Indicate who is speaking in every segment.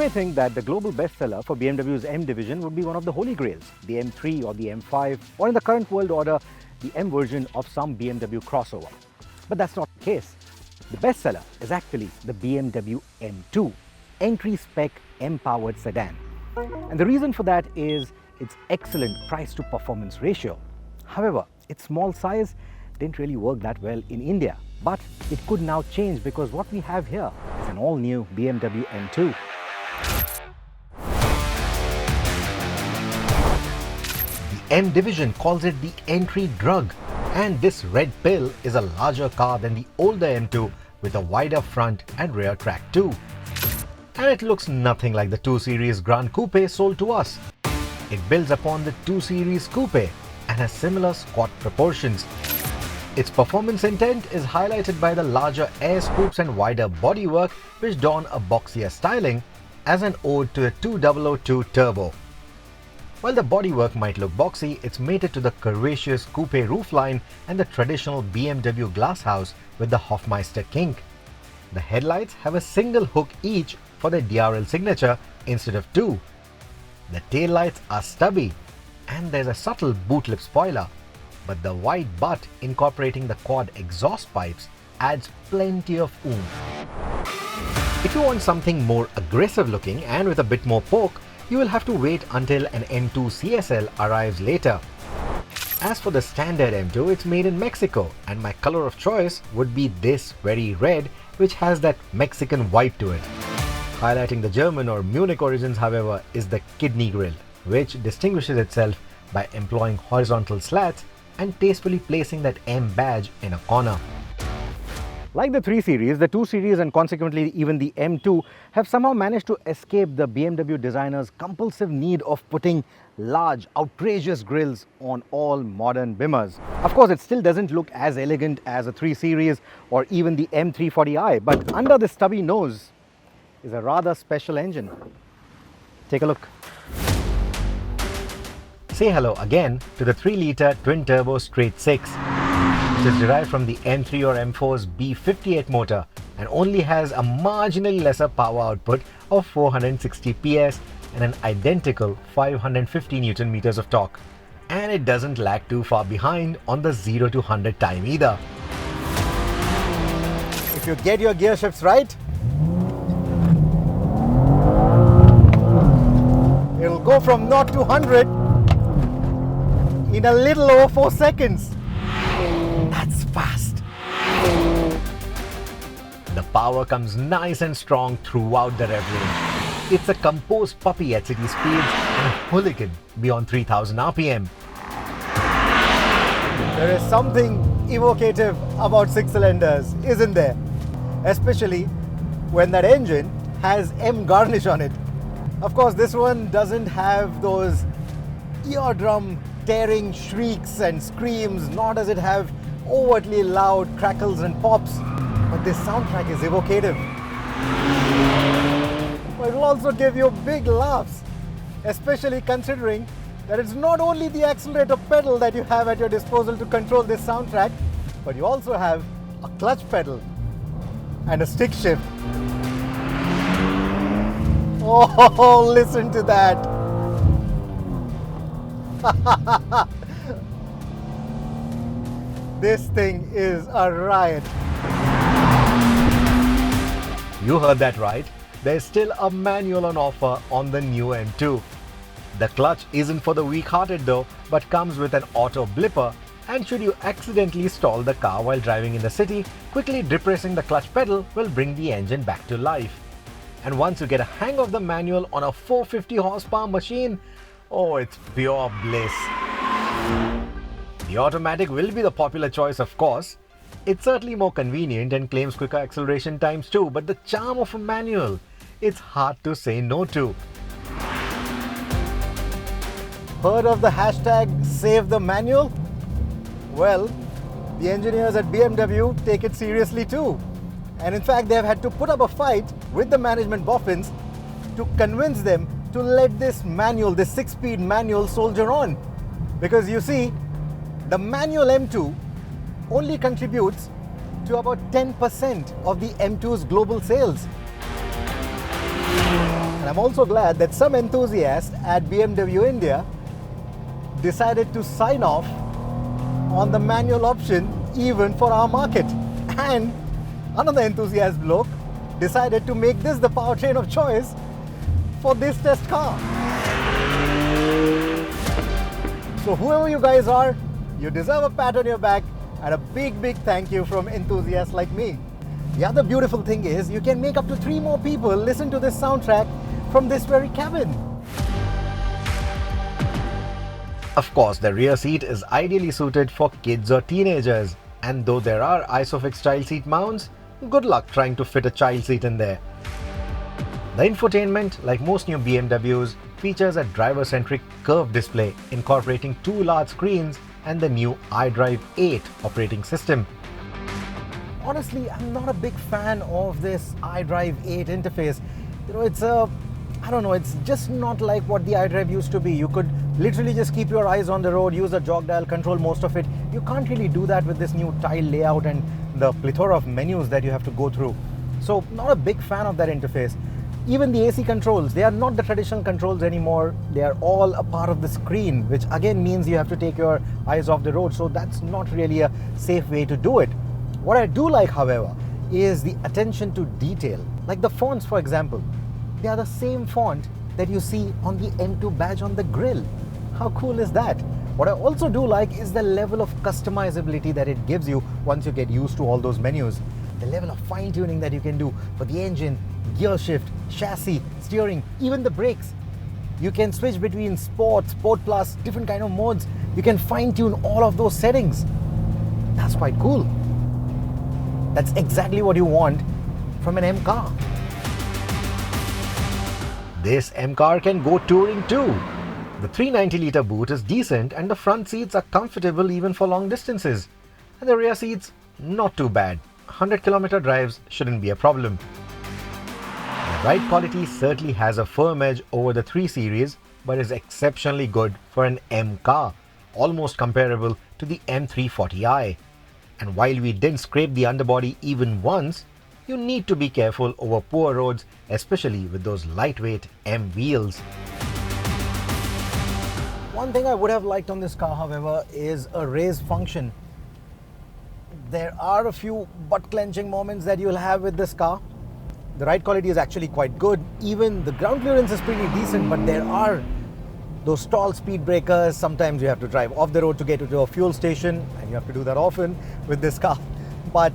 Speaker 1: may think that the global bestseller for BMW's M division would be one of the holy grails, the M3 or the M5, or in the current world order, the M version of some BMW crossover. But that's not the case. The bestseller is actually the BMW M2, entry-spec M-powered sedan. And the reason for that is its excellent price-to-performance ratio. However, its small size didn't really work that well in India. But it could now change because what we have here is an all-new BMW M2. The M division calls it the entry drug, and this red pill is a larger car than the older M2 with a wider front and rear track too. And it looks nothing like the 2 Series Grand Coupe sold to us. It builds upon the 2 Series Coupe and has similar squat proportions. Its performance intent is highlighted by the larger air scoops and wider bodywork, which don a boxier styling as an ode to the 2002 Turbo. While the bodywork might look boxy, it's mated to the curvaceous coupe roofline and the traditional BMW glasshouse with the Hofmeister kink. The headlights have a single hook each for the DRL signature instead of 2. The taillights are stubby, and there's a subtle boot lip spoiler. But the wide butt incorporating the quad exhaust pipes adds plenty of oomph. If you want something more aggressive looking and with a bit more poke, you will have to wait until an M2 CSL arrives later. As for the standard M2, it's made in Mexico, and my color of choice would be this very red, which has that Mexican vibe to it. Highlighting the German or Munich origins, however, is the kidney grille, which distinguishes itself by employing horizontal slats and tastefully placing that M badge in a corner. Like the 3 Series, the 2 Series and consequently even the M2 have somehow managed to escape the BMW designer's compulsive need of putting large, outrageous grilles on all modern Bimmers. Of course, it still doesn't look as elegant as a 3 Series or even the M340i, but under the stubby nose is a rather special engine. Take a look. Say hello again to the 3-litre twin-turbo straight-6, which is derived from the M3 or M4's B58 motor and only has a marginally lesser power output of 460 PS and an identical 550 Nm of torque. And it doesn't lag too far behind on the 0 to 100 time either. If you get your gear shifts right, it'll go from 0 to 100 in a little over 4 seconds. That's fast. The power comes nice and strong throughout the rev range. It's a composed puppy at city speeds and a hooligan beyond 3000 RPM. There is something evocative about 6-cylinders, isn't there? Especially when that engine has M garnish on it. Of course, this one doesn't have those eardrum tearing shrieks and screams, nor does it have overtly loud crackles and pops, but this soundtrack is evocative. But it will also give you big laughs, especially considering that it's not only the accelerator pedal that you have at your disposal to control this soundtrack, but you also have a clutch pedal and a stick shift. Oh, listen to that. This thing is a riot. You heard that right. There's still a manual on offer on the new M2. The clutch isn't for the weak-hearted though, but comes with an auto blipper, and should you accidentally stall the car while driving in the city, quickly depressing the clutch pedal will bring the engine back to life. And once you get a hang of the manual on a 450 horsepower machine, oh, it's pure bliss. The automatic will be the popular choice, of course. It's certainly more convenient and claims quicker acceleration times too, but the charm of a manual, it's hard to say no to. Heard of the hashtag Save the Manual? Well, the engineers at BMW take it seriously too. And in fact, they've had to put up a fight with the management boffins to convince them to let this manual, this 6-speed manual, soldier on. Because you see, the manual M2 only contributes to about 10% of the M2's global sales. And And I'm also glad that some enthusiast at BMW India decided to sign off on the manual option even for our market. And another enthusiast bloke decided to make this the powertrain of choice for this test car. So whoever you guys are, you deserve a pat on your back and a big thank you from enthusiasts like me. The other beautiful thing is you can make up to 3 more people listen to this soundtrack from this very cabin. Of course, the rear seat is ideally suited for kids or teenagers, and though there are ISOFIX child seat mounts, good luck trying to fit a child seat in there. The infotainment, like most new BMWs, features a driver-centric curved display incorporating 2 large screens and the new Idrive 8 operating system. Honestly, I'm not a big fan of this Idrive 8 interface. It's just not like what the Idrive used to be. You could literally just keep your eyes on the road, use a jog dial, control most of it. You can't really do that with this new tile layout and the plethora of menus that you have to go through. So, not a big fan of that interface. Even the AC controls, they are not the traditional controls anymore. They are all a part of the screen, which again means you have to take your eyes off the road. So that's not really a safe way to do it. What I do like, however, is the attention to detail. Like the fonts, for example. They are the same font that you see on the M2 badge on the grille. How cool is that? What I also do like is the level of customizability that it gives you once you get used to all those menus. The level of fine-tuning that you can do for the engine, gear shift, chassis, steering, even the brakes. You can switch between Sport Plus, different kind of modes. You can fine-tune all of those settings. That's quite cool. That's exactly what you want from an M car. This M car can go touring too. The 390-litre boot is decent and the front seats are comfortable even for long distances. And the rear seats, not too bad. 100-kilometer drives shouldn't be a problem. The ride quality certainly has a firm edge over the 3 Series, but is exceptionally good for an M car, almost comparable to the M340i. And while we didn't scrape the underbody even once, you need to be careful over poor roads, especially with those lightweight M wheels. One thing I would have liked on this car, however, is a raise function. There are a few butt-clenching moments that you'll have with this car. The ride quality is actually quite good. Even the ground clearance is pretty decent, but there are those stall speed breakers. Sometimes you have to drive off the road to get to a fuel station, and you have to do that often with this car. But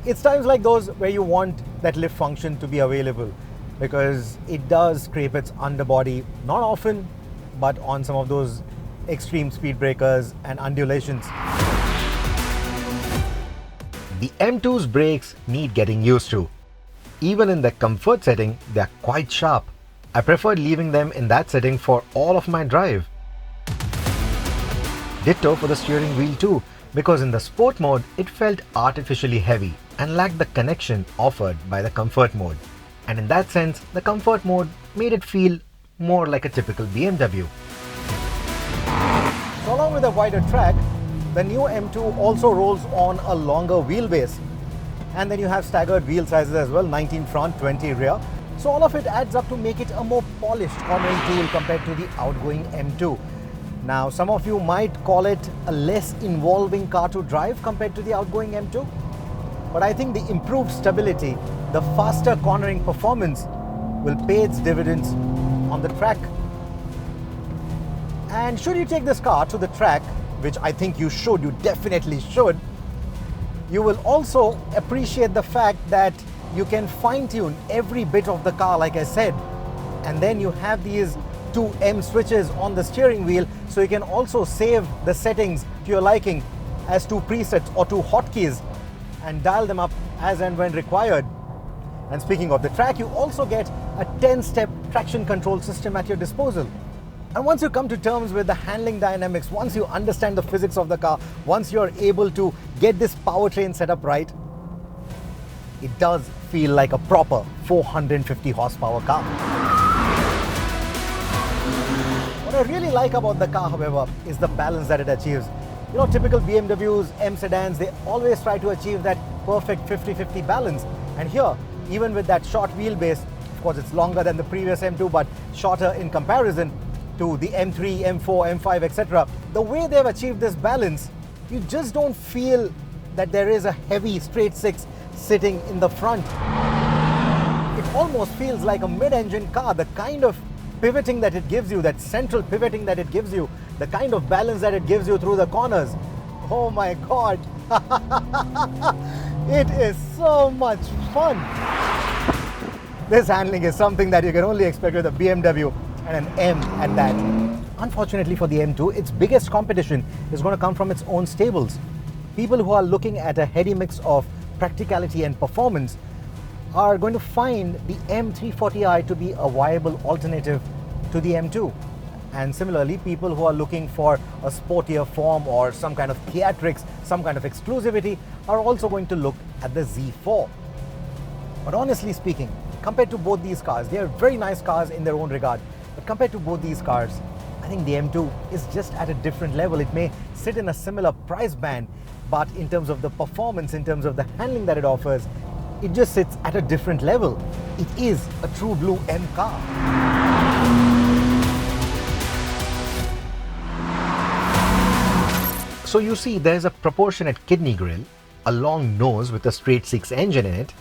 Speaker 1: it's times like those where you want that lift function to be available, because it does scrape its underbody, not often, but on some of those extreme speed breakers and undulations. The M2's brakes need getting used to. Even in the comfort setting, they are quite sharp. I preferred leaving them in that setting for all of my drive. Ditto for the steering wheel too, because in the sport mode, it felt artificially heavy and lacked the connection offered by the comfort mode. And in that sense, the comfort mode made it feel more like a typical BMW. So along with a wider track, the new M2 also rolls on a longer wheelbase. And then you have staggered wheel sizes as well, 19 front, 20 rear. So all of it adds up to make it a more polished cornering tool compared to the outgoing M2. Now, some of you might call it a less involving car to drive compared to the outgoing M2. But I think the improved stability, the faster cornering performance will pay its dividends on the track. And should you take this car to the track, which I think you should, you definitely should, you will also appreciate the fact that you can fine-tune every bit of the car, like I said. And then you have these 2 M switches on the steering wheel, so you can also save the settings to your liking as 2 presets or 2 hotkeys and dial them up as and when required. And speaking of the track, you also get a 10-step traction control system at your disposal. And once you come to terms with the handling dynamics, once you understand the physics of the car, once you're able to get this powertrain set up right, it does feel like a proper 450 horsepower car. What I really like about the car, however, is the balance that it achieves. You know, typical BMWs, M sedans, they always try to achieve that perfect 50-50 balance. And here, even with that short wheelbase, Of course, it's longer than the previous M2, but shorter in comparison to the M3, M4, M5, etc. The way they've achieved this balance, you just don't feel that there is a heavy straight six sitting in the front. It almost feels like a mid-engine car. The kind of pivoting that it gives you, that central pivoting that it gives you, the kind of balance that it gives you through the corners. Oh my God. It is so much fun. This handling is something that you can only expect with a BMW and an M at that. Unfortunately for the M2, its biggest competition is going to come from its own stables. People who are looking at a heady mix of practicality and performance are going to find the M340i to be a viable alternative to the M2. And similarly, people who are looking for a sportier form or some kind of theatrics, some kind of exclusivity, are also going to look at the Z4. But honestly speaking, compared to both these cars, they are very nice cars in their own regard. But compared to both these cars, I think the M2 is just at a different level. It may sit in a similar price band, but in terms of the performance, in terms of the handling that it offers, it just sits at a different level. It is a true blue M car. So you see, there's a proportionate kidney grille, a long nose with a straight six engine in it,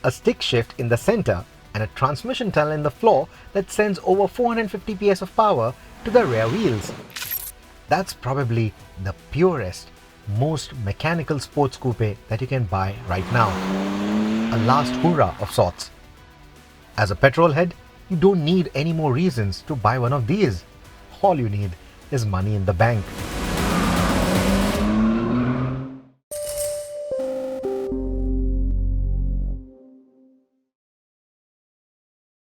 Speaker 1: a stick shift in the center, and a transmission tunnel in the floor that sends over 450 PS of power to the rear wheels. That's probably the purest, most mechanical sports coupe that you can buy right now. A last hurrah of sorts. As a petrol head, you don't need any more reasons to buy one of these. All you need is money in the bank.